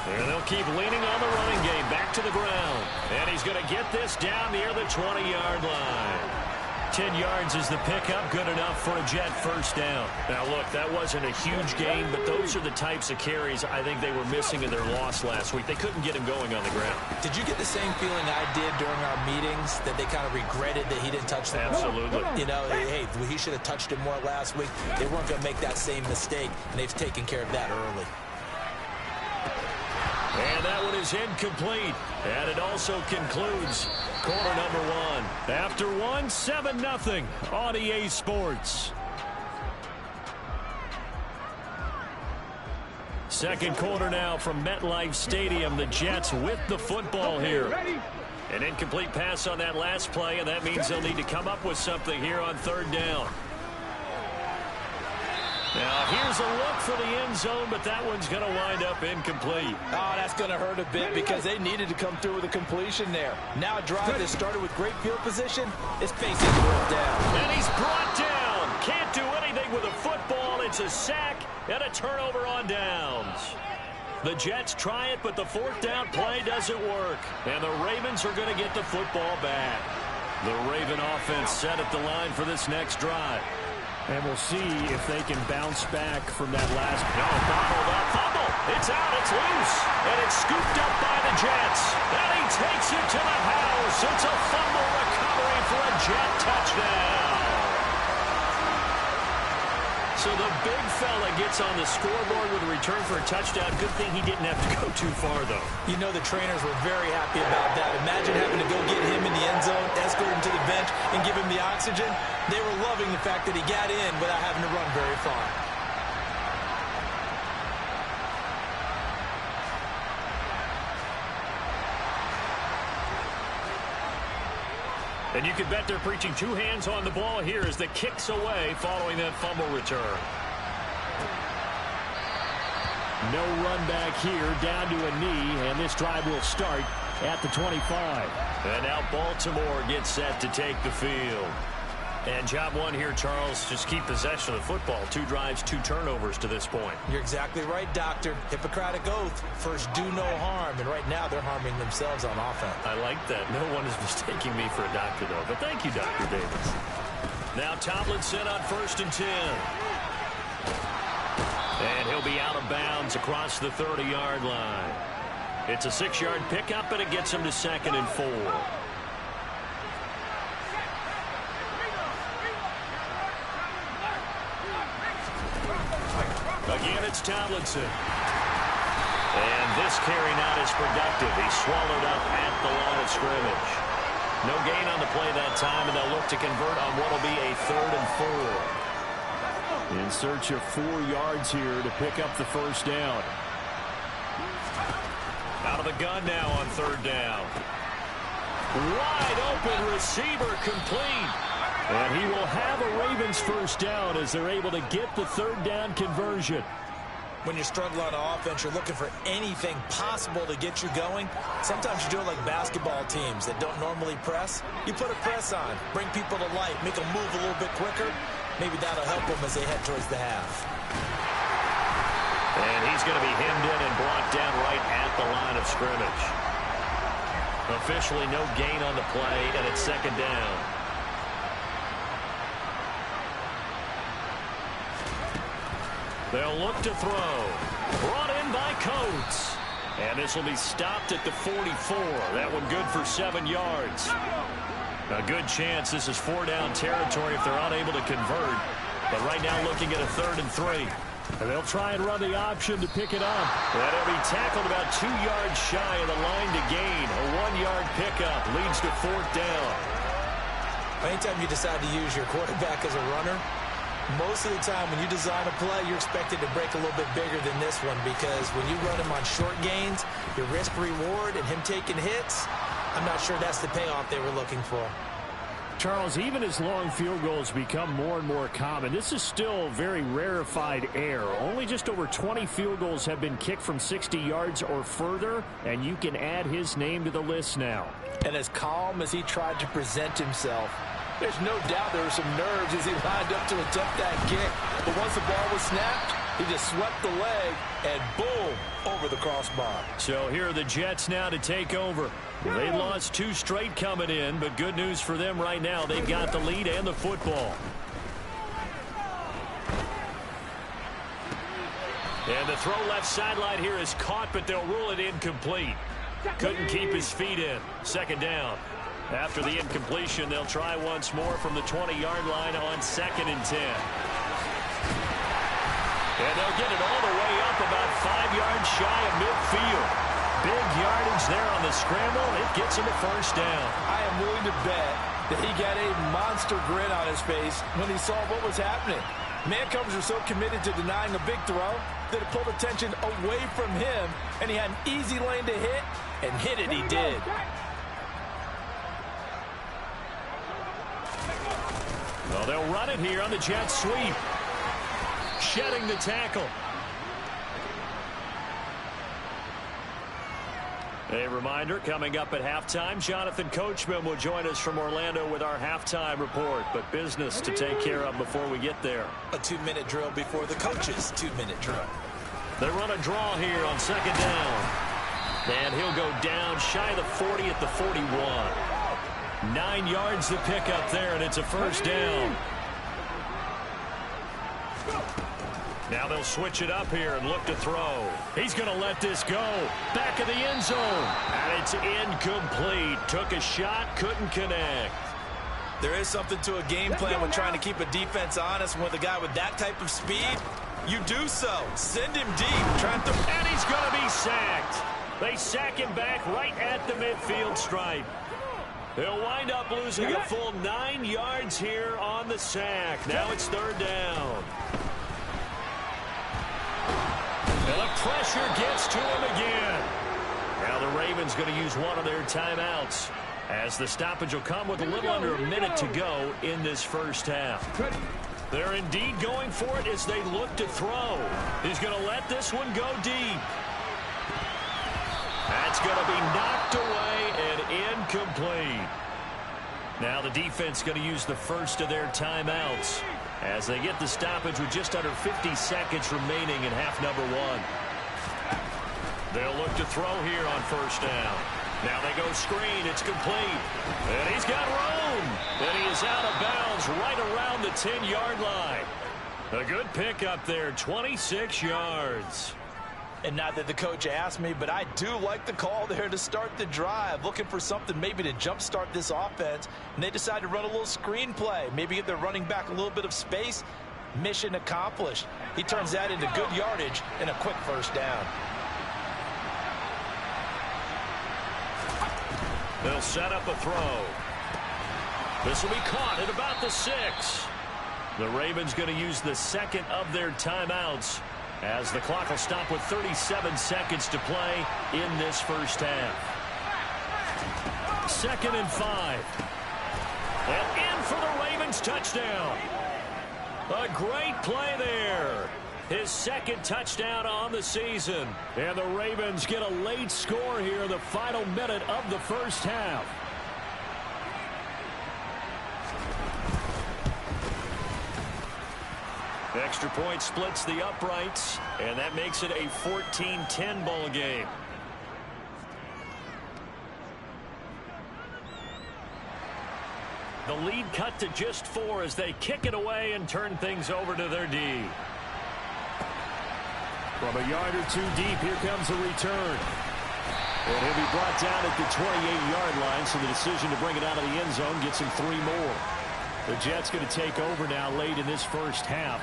And they'll keep leaning on the running game back to the ground. And he's going to get this down near the 20-yard line. 10 yards is the pickup, good enough for a Jet 1st down. Now, look, that wasn't a huge gain, but those are the types of carries I think they were missing in their loss last week. They couldn't get him going on the ground. Did you get the same feeling I did during our meetings, that they kind of regretted that he didn't touch the ball? Absolutely. You know, hey, he should have touched it more last week. They weren't going to make that same mistake, and they've taken care of that early. And that one is incomplete. And it also concludes quarter number 1. After 1, 7-0 on EA Sports. Second quarter now from MetLife Stadium. The Jets with the football here. An incomplete pass on that last play, and that means they'll need to come up with something here on 3rd down. Now, here's a look for the end zone, but that one's going to wind up incomplete. Oh, that's going to hurt a bit because they needed to come through with a completion there. Now a drive that started with great field position is facing 4th down. And he's brought down. Can't do anything with a football. It's a sack and a turnover on downs. The Jets try it, but the 4th down play doesn't work. And the Ravens are going to get the football back. The Raven offense set at the line for this next drive. And we'll see if they can bounce back from that last. No, bottled up. Fumble. It's out. It's loose. And it's scooped up by the Jets. And he takes it to the house. It's a fumble recovery for a Jet touchdown. So the big fella gets on the scoreboard with a return for a touchdown. Good thing he didn't have to go too far, though. You know the trainers were very happy about that. Imagine having to go get him in the end zone, escort him to the bench, and give him the oxygen. They were loving the fact that he got in without having to run very far. And you can bet they're preaching 2 hands on the ball here as the kick's away following that fumble return. No run back here, down to a knee, and this drive will start at the 25. And now Baltimore gets set to take the field. And job 1 here, Charles, just keep possession of the football. 2 drives, 2 turnovers to this point. You're exactly right, Doctor. Hippocratic oath. First, do no harm. And right now, they're harming themselves on offense. I like that. No one is mistaking me for a doctor, though. But thank you, Dr. Davis. Now Tomlinson on 1st and 10. And he'll be out of bounds across the 30-yard line. It's a 6-yard pickup, and it gets him to 2nd and 4. Again, it's Tomlinson. And this carry not as productive. He's swallowed up at the line of scrimmage. No gain on the play that time, and they'll look to convert on what will be a 3rd and 4. In search of 4 yards here to pick up the 1st down. Out of the gun now on 3rd down. Wide open receiver complete. And he will have a Ravens 1st down as they're able to get the 3rd down conversion. When you're struggling on offense, you're looking for anything possible to get you going. Sometimes you do it like basketball teams that don't normally press. You put a press on, bring people to life, make them move a little bit quicker. Maybe that'll help them as they head towards the half. And he's going to be hemmed in and brought down right at the line of scrimmage. Officially no gain on the play, and it's second down. They'll look to throw. Brought in by Coates. And this will be stopped at the 44. That one good for 7 yards. A good chance this is 4-down territory if they're unable to convert. But right now looking at a 3rd and 3. And they'll try and run the option to pick it up. That'll be tackled about 2 yards shy of the line to gain. A 1-yard pickup leads to 4th down. Anytime you decide to use your quarterback as a runner, most of the time when you design a play, you're expected to break a little bit bigger than this one, because when you run him on short gains, your risk-reward and him taking hits, I'm not sure that's the payoff they were looking for. Charles, even as long field goals become more and more common, this is still very rarefied air. Only just over 20 field goals have been kicked from 60 yards or further, and you can add his name to the list now. And as calm as he tried to present himself, there's no doubt there were some nerves as he lined up to attempt that kick. But once the ball was snapped, he just swept the leg and boom, over the crossbar. So here are the Jets now to take over. They lost 2 straight coming in, but good news for them right now. They've got the lead and the football. And the throw left sideline here is caught, but they'll rule it incomplete. Couldn't keep his feet in. Second down. After the incompletion, they'll try once more from the 20-yard line on 2nd and 10. And they'll get it all the way up about 5 yards shy of midfield. Big yardage there on the scramble. It gets him a first down. I am willing to bet that he got a monster grin on his face when he saw what was happening. Man-covers are so committed to denying a big throw that it pulled attention away from him, and he had an easy lane to hit, and hit it he did. Well, they'll run it here on the jet sweep. Shedding the tackle. A reminder, coming up at halftime, Jonathan Coachman will join us from Orlando with our halftime report, but business to take care of before we get there. A 2-minute drill before the coach's 2-minute drill. They run a draw here on 2nd down. And he'll go down shy of the 40 at the 41. 9 yards to pick up there, and it's a first down. Now they'll switch it up here and look to throw. He's going to let this go. Back of the end zone. And it's incomplete. Took a shot, couldn't connect. There is something to a game plan with trying to keep a defense honest. With a guy with that type of speed, you do so. Send him deep. And he's going to be sacked. They sack him back right at the midfield stripe. They'll wind up losing a full 9 yards here on the sack. Now it's 3rd down. And the pressure gets to him again. Now the Ravens going to use one of their timeouts, as the stoppage will come with a little under a minute to go in this first half. They're indeed going for it as they look to throw. He's going to let this one go deep. That's going to be knocked away and incomplete. Now the defense going to use the first of their timeouts as they get the stoppage with just under 50 seconds remaining in half number 1. They'll look to throw here on first down. Now they go screen. It's complete. And he's got room. And he is out of bounds right around the 10-yard line. A good pickup there, 26 yards. And not that the coach asked me, but I do like the call there to start the drive. Looking for something maybe to jumpstart this offense. And they decide to run a little screen play. Maybe give their running back a little bit of space. Mission accomplished. He turns that into good yardage and a quick first down. They'll set up a throw. This will be caught at about the 6. The Ravens going to use the second of their timeouts, as the clock will stop with 37 seconds to play in this first half. 2nd and 5. And in for the Ravens touchdown. A great play there. His 2nd touchdown on the season. And the Ravens get a late score here in the final minute of the first half. Extra point splits the uprights, and that makes it a 14-10 ball game. The lead cut to just 4 as they kick it away and turn things over to their D. From a yard or two deep, here comes a return. And he'll be brought down at the 28-yard line, so the decision to bring it out of the end zone gets him 3 more. The Jets going to take over now late in this first half.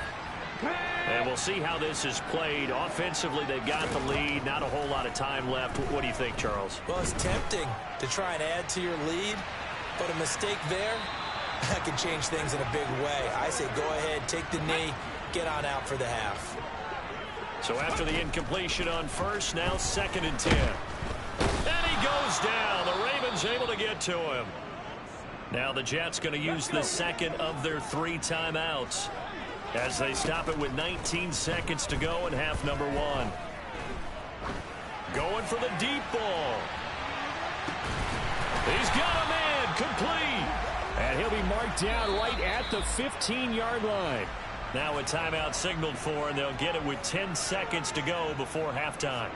And we'll see how this is played. Offensively, they've got the lead. Not a whole lot of time left. What do you think, Charles? Well, it's tempting to try and add to your lead, but a mistake there, that can change things in a big way. I say go ahead, take the knee, get on out for the half. So after the incompletion on first, now 2nd and 10. And he goes down. The Ravens able to get to him. Now the Jets going to use the second of their 3 timeouts as they stop it with 19 seconds to go in half number 1. Going for the deep ball. He's got a man complete. And he'll be marked down right at the 15-yard line. Now a timeout signaled for, and they'll get it with 10 seconds to go before halftime.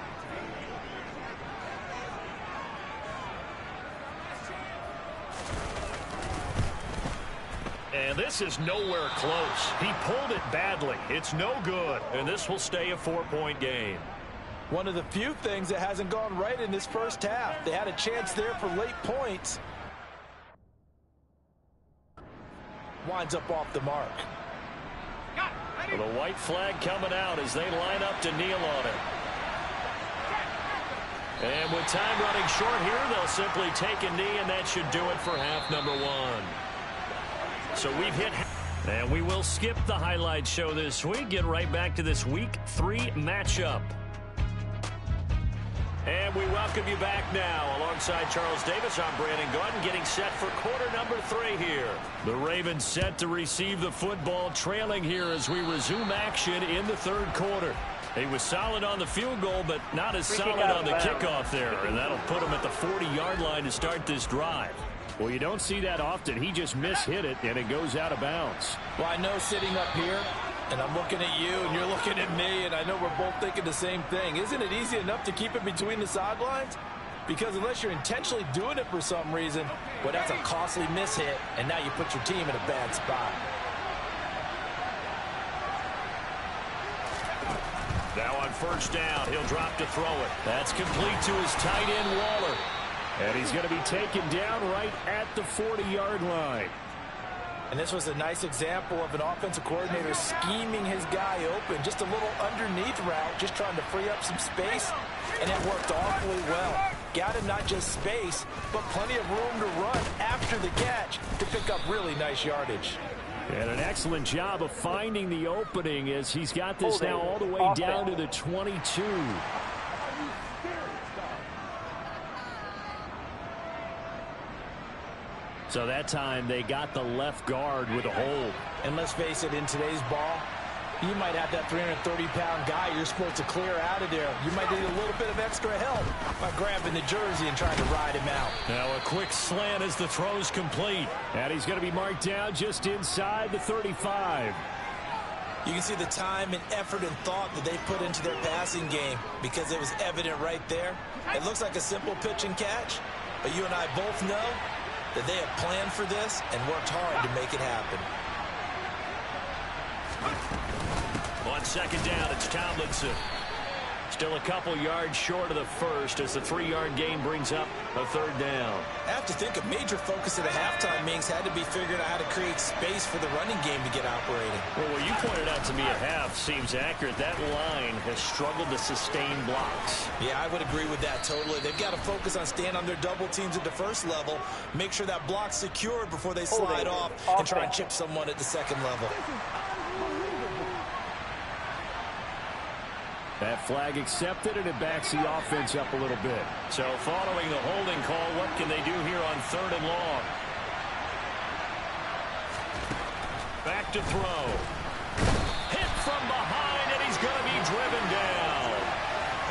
And this is nowhere close. He pulled it badly. It's no good, and this will stay a 4-point game. One of the few things that hasn't gone right in this first half. They had a chance there for late points. Winds up off the mark. Well, the white flag coming out as they line up to kneel on it. And with time running short here, they'll simply take a knee, and that should do it for half number 1. So we've hit, and we will skip the highlight show this week. Get right back to this week 3 matchup. And we welcome you back now. Alongside Charles Davis, I'm Brandon Gaudin, getting set for quarter number 3 here. The Ravens set to receive the football, trailing here as we resume action in the 3rd quarter. He was solid on the field goal, but not as solid on the kickoff there. And that'll put him at the 40-yard line to start this drive. Well, you don't see that often. He just mishit it, and it goes out of bounds. Well, I know sitting up here, and I'm looking at you, and you're looking at me, and I know we're both thinking the same thing. Isn't it easy enough to keep it between the sidelines? Because unless you're intentionally doing it for some reason, well, that's a costly mishit, and now you put your team in a bad spot. Now on first down, he'll drop to throw it. That's complete to his tight end, Waller. And he's going to be taken down right at the 40-yard line. And this was a nice example of an offensive coordinator scheming his guy open. Just a little underneath route, just trying to free up some space, and it worked awfully well. Got him not just space, but plenty of room to run after the catch to pick up really nice yardage. And an excellent job of finding the opening as he's got this now all the way down to the 22. So that time they got the left guard with a hold. And let's face it, in today's ball, you might have that 330-pound guy you're supposed to clear out of there. You might need a little bit of extra help by grabbing the jersey and trying to ride him out. Now a quick slant as the throw's complete. And he's going to be marked down just inside the 35. You can see the time and effort and thought that they put into their passing game because it was evident right there. It looks like a simple pitch and catch, but you and I both know that they have planned for this and worked hard to make it happen. On second down, it's Tomlinson. Still a couple yards short of the first as the 3-yard gain brings up a 3rd down. I have to think a major focus of the halftime meetings had to be figuring out how to create space for the running game to get operating. Well, what you pointed out to me at half seems accurate. That line has struggled to sustain blocks. Yeah, I would agree with that totally. They've got to focus on staying on their double teams at the first level, make sure that block's secured before they slide off and try and chip someone at the second level. That flag accepted, and it backs the offense up a little bit. So following the holding call, what can they do here on 3rd and long? Back to throw. Hit from behind, and he's going to be driven down.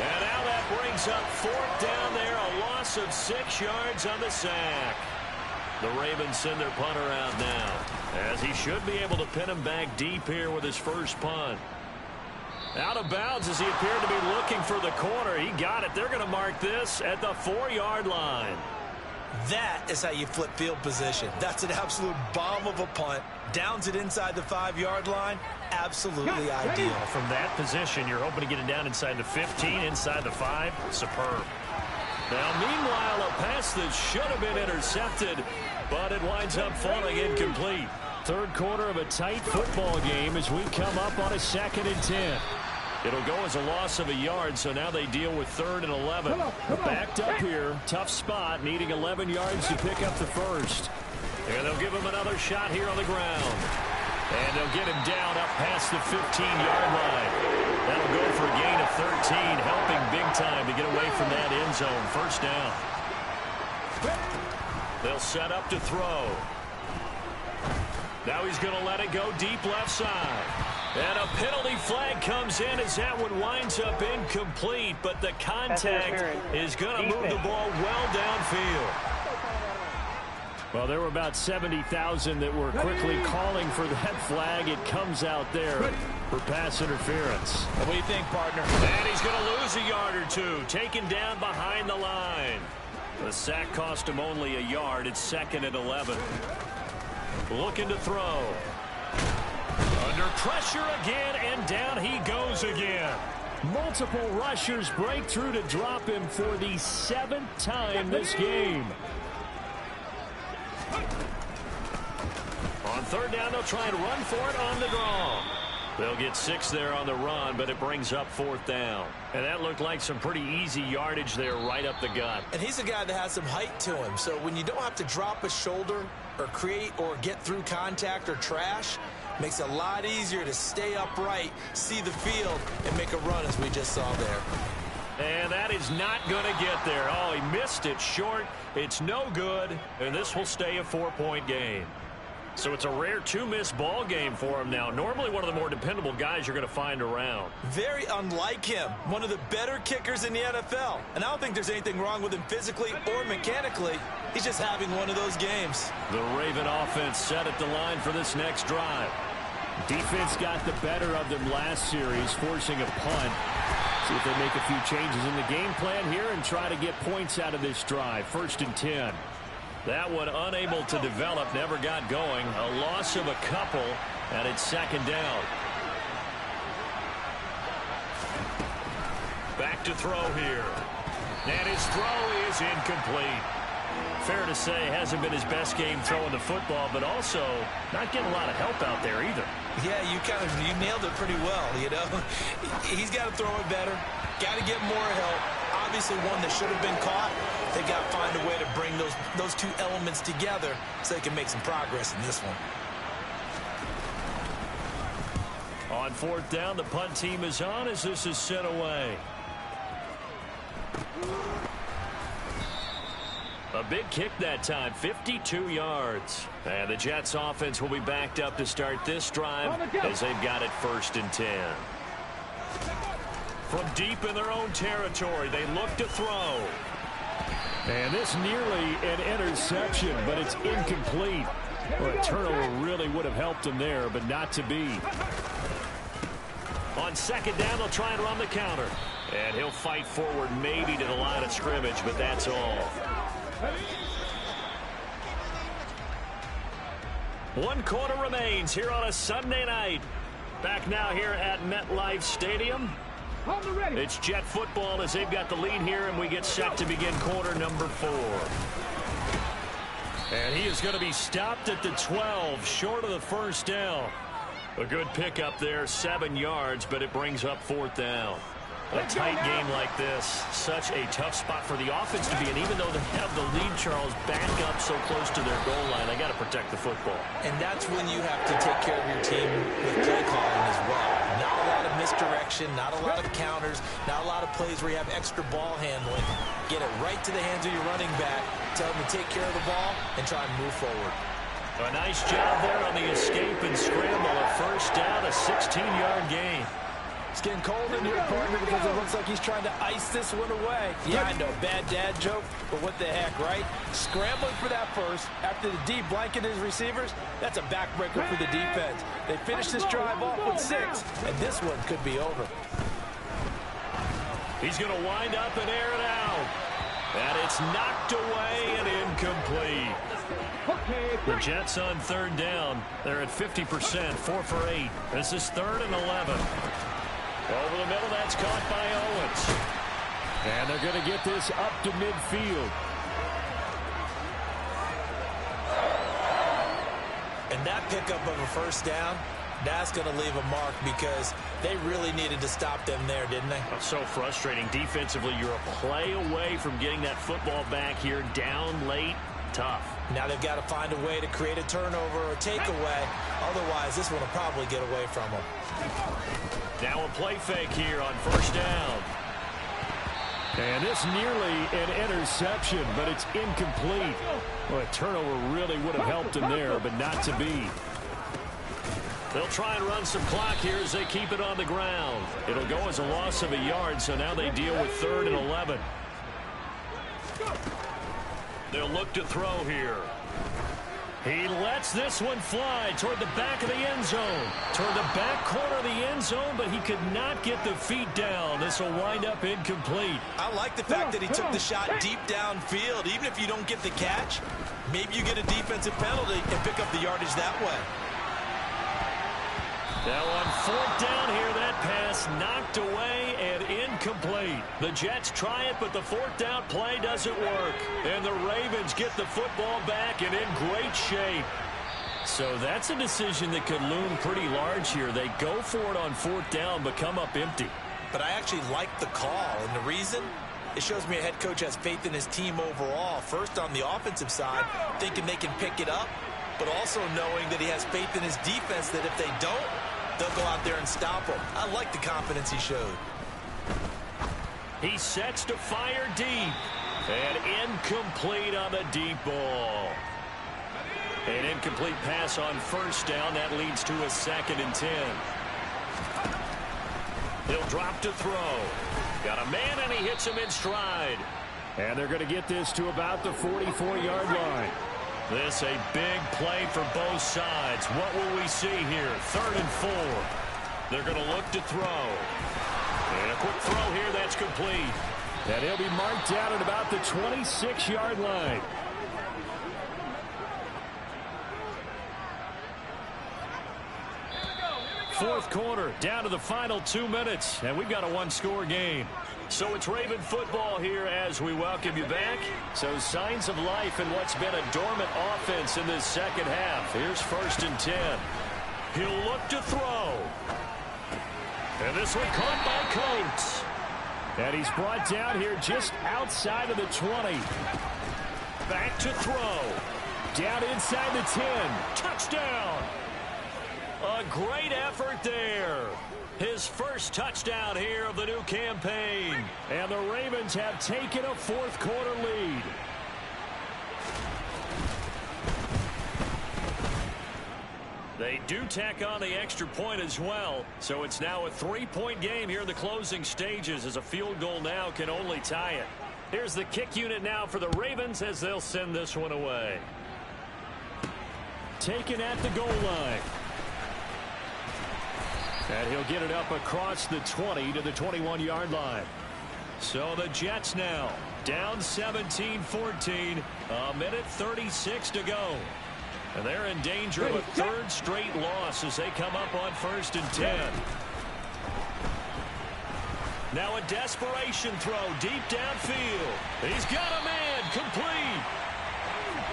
And now that brings up 4th down there, a loss of 6 yards on the sack. The Ravens send their punter out now, as he should be able to pin him back deep here with his first punt. Out of bounds as he appeared to be looking for the corner. He got it. They're going to mark this at the 4-yard line. That is how you flip field position. That's an absolute bomb of a punt. Downs it inside the 5-yard line. Absolutely ideal. From that position, you're hoping to get it down inside the 15, inside the 5. Superb. Now, meanwhile, a pass that should have been intercepted, but it winds up falling incomplete. Third quarter of a tight football game as we come up on a 2nd and 10. It'll go as a loss of a yard, so now they deal with 3rd and 11. Backed up here, tough spot, needing 11 yards to pick up the first. And they'll give him another shot here on the ground. And they'll get him down up past the 15-yard line. That'll go for a gain of 13, helping big time to get away from that end zone. First down. They'll set up to throw. Now he's going to let it go deep left side. And a penalty flag comes in as that one winds up incomplete, but the contact is going to move the ball well downfield. Well, there were about 70,000 that were quickly calling for that flag. It comes out there for pass interference. What do you think, partner? And he's going to lose a yard or two, taken down behind the line. The sack cost him only a yard. It's 2nd and 11. Looking to throw. Under pressure again, and down he goes again. Multiple rushers break through to drop him for the 7th time this game. On 3rd down, they'll try and run for it on the draw. They'll get 6 there on the run, but it brings up 4th down. And that looked like some pretty easy yardage there right up the gut. And he's a guy that has some height to him, so when you don't have to drop a shoulder or create or get through contact or trash, makes it a lot easier to stay upright, see the field, and make a run as we just saw there. And that is not going to get there. Oh, he missed it short. It's no good, and this will stay a 4-point game. So it's a rare 2-miss ball game for him now. Normally one of the more dependable guys you're going to find around. Very unlike him. One of the better kickers in the NFL. And I don't think there's anything wrong with him physically or mechanically. He's just having one of those games. The Raven offense set at the line for this next drive. Defense got the better of them last series, forcing a punt. See if they make a few changes in the game plan here and try to get points out of this drive. 1st and 10. That one unable to develop, never got going. A loss of a couple, and it's 2nd down. Back to throw here. And his throw is incomplete. Fair to say, hasn't been his best game throwing the football, but also not getting a lot of help out there either. Yeah, you nailed it pretty well, you know. He's got to throw it better. Got to get more help. Obviously one that should have been caught. They've got to find a way to bring those two elements together so they can make some progress in this one. On 4th down, the punt team is on as this is sent away. A big kick that time, 52 yards. And the Jets offense will be backed up to start this drive as they've got it 1st and 10. From deep in their own territory, they look to throw. And this nearly an interception, but it's incomplete. Well, a turnover really would have helped him there, but not to be. On 2nd down, they'll try and run the counter. And he'll fight forward maybe to the line of scrimmage, but that's all. 1 quarter remains here on a Sunday night. Back now here at MetLife Stadium. It's Jet football as they've got the lead here, and we get set to begin quarter number 4. And he is going to be stopped at the 12, short of the 1st down. A good pickup there, 7 yards, but it brings up 4th down. A tight game like this, such a tough spot for the offense to be in. Even though they have the lead, Charles, back up so close to their goal line, they got to protect the football. And that's when you have to take care of your team with play calling as well. Not a lot of misdirection, not a lot of counters, not a lot of plays where you have extra ball handling. Get it right to the hands of your running back, tell them to take care of the ball, and try and move forward. A nice job there on the escape and scramble. A 1st down, a 16-yard gain. It's getting cold in here, partner, because it looks like he's trying to ice this one away. Yeah, I know, bad dad joke, but what the heck, right? Scrambling for that first after the D blanket his receivers, that's a backbreaker for the defense. They finished this drive off with 6, and this one could be over. He's going to wind up and air it out. And it's knocked away and incomplete. The Jets on 3rd down. They're at 50%, 4 for 8. This is 3rd and 11. Over the middle, that's caught by Owens. And they're going to get this up to midfield. And that pickup of a first down, that's going to leave a mark because they really needed to stop them there, didn't they? That's so frustrating. Defensively, you're a play away from getting that football back here. Down late, tough. Now they've got to find a way to create a turnover or takeaway. Otherwise, this one will probably get away from them. Now a play fake here on 1st down. And this nearly an interception, but it's incomplete. Well, a turnover really would have helped him there, but not to be. They'll try and run some clock here as they keep it on the ground. It'll go as a loss of a yard, so now they deal with 3rd and 11. They'll look to throw here. He lets this one fly toward the back of the end zone. Toward the back corner of the end zone, but he could not get the feet down. This will wind up incomplete. I like the fact that he took the shot deep downfield. Even if you don't get the catch, maybe you get a defensive penalty and pick up the yardage that way. Now on 4th down here, that pass knocked away and incomplete. The Jets try it, but the 4th down play doesn't work. And the Ravens get the football back and in great shape. So that's a decision that could loom pretty large here. They go for it on 4th down, but come up empty. But I actually like the call, and the reason? It shows me a head coach has faith in his team overall. First on the offensive side, thinking they can pick it up, but also knowing that he has faith in his defense that if they don't, they'll go out there and stop him. I like the confidence he showed. He sets to fire deep. And incomplete on the deep ball. An incomplete pass on 1st down. That leads to a 2nd and 10. He'll drop to throw. Got a man, and he hits him in stride. And they're going to get this to about the 44-yard line. This a big play for both sides. What will we see here? 3rd and 4. They're going to look to throw. And a quick throw here. That's complete. And he'll be marked down at about the 26-yard line. Fourth quarter, down to the final 2 minutes, and we've got a one-score game. So it's Raven football here as we welcome you back. So signs of life in what's been a dormant offense in this second half. Here's 1st and 10. He'll look to throw. And this one caught by Coates. And he's brought down here just outside of the 20. Back to throw. Down inside the 10. Touchdown. A great effort there. His first touchdown here of the new campaign. And the Ravens have taken a fourth quarter lead. They do tack on the extra point as well. So it's now a 3-point game here in the closing stages, as a field goal now can only tie it. Here's the kick unit now for the Ravens as they'll send this one away. Taken at the goal line. And he'll get it up across the 20 to the 21-yard line. So the Jets now down 17-14. A minute 36 to go. And they're in danger of a third straight loss as they come up on 1st and 10. Now a desperation throw deep downfield. He's got a man, complete.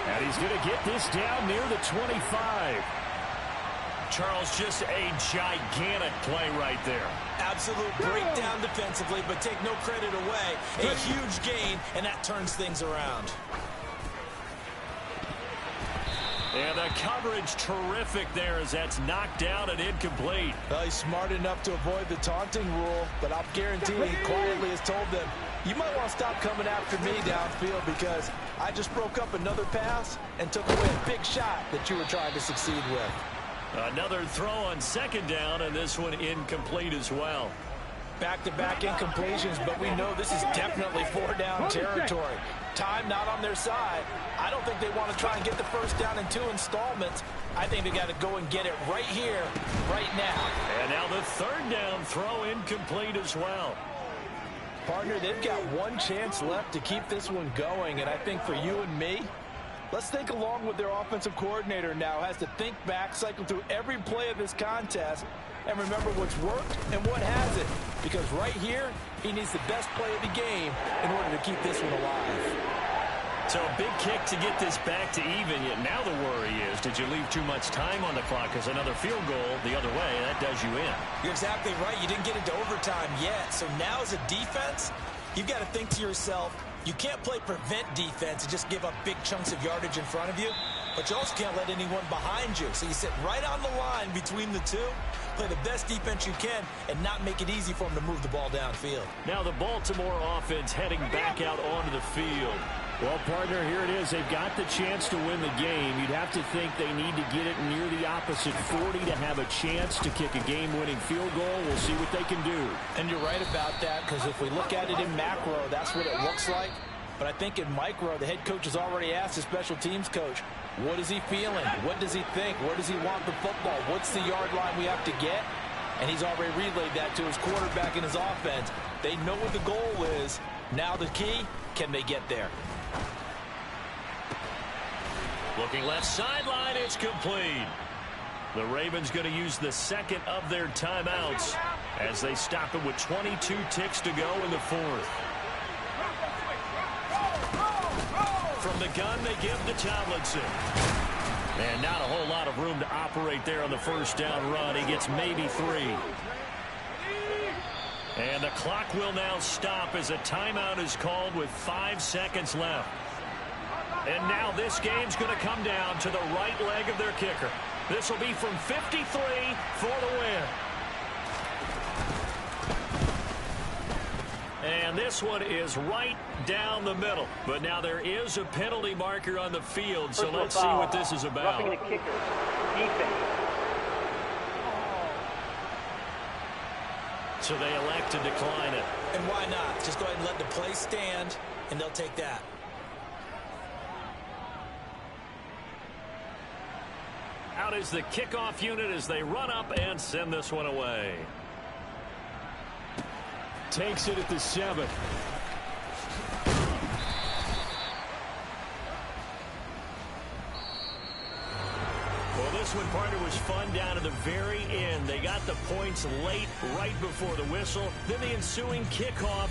And he's going to get this down near the 25. Charles, just a gigantic play right there. Absolute breakdown defensively, but take no credit away. A huge gain, and that turns things around. And the coverage terrific there as that's knocked down and incomplete. Well, he's smart enough to avoid the taunting rule, but I'm guaranteeing he quietly has told them, you might want to stop coming after me downfield because I just broke up another pass and took away a big shot that you were trying to succeed with. Another throw on 2nd down, and this one incomplete as well. back-to-back incompletions, but we know this is definitely four-down territory. Time not on their side. I don't think they want to try and get the first down in 2 installments. I think they got to go and get it right here, right now. And now the third down throw incomplete as well. Partner, they've got one chance left to keep this one going, and I think for you and me, let's think along with their offensive coordinator now. Has to think back, cycle through every play of this contest, and remember what's worked and what hasn't. Because right here, he needs the best play of the game in order to keep this one alive. So a big kick to get this back to even, yet now the worry is, did you leave too much time on the clock? Because another field goal the other way, that does you in. You're exactly right. You didn't get into overtime yet. So now as a defense, you've got to think to yourself, you can't play prevent defense and just give up big chunks of yardage in front of you, but you also can't let anyone behind you. So you sit right on the line between the two, play the best defense you can, and not make it easy for them to move the ball downfield. Now the Baltimore offense heading back out onto the field. Well, partner, here it is. They've got the chance to win the game. You'd have to think they need to get it near the opposite 40 to have a chance to kick a game-winning field goal. We'll see what they can do. And you're right about that, because if we look at it in macro, that's what it looks like. But I think in micro, the head coach has already asked the special teams coach, what is he feeling? What does he think? Where does he want the football? What's the yard line we have to get? And he's already relayed that to his quarterback and his offense. They know what the goal is. Now the key, can they get there? Looking left sideline, it's complete. The Ravens going to use the second of their timeouts as they stop it with 22 ticks to go in the fourth. From the gun, they give to Tomlinson. And not a whole lot of room to operate there on the first down run. He gets maybe 3. And the clock will now stop as a timeout is called with 5 seconds left. And now this game's going to come down to the right leg of their kicker. This will be from 53 for the win. And this one is right down the middle. But now there is a penalty marker on the field, so let's see what this is about. Roughing the kicker. Defense. So they elect to decline it. And why not? Just go ahead and let the play stand, and they'll take that. Out is the kickoff unit as they run up and send this one away. Takes it at the 7. Well, this one, partner, was fun down to the very end. They got the points late, right before the whistle. Then the ensuing kickoff.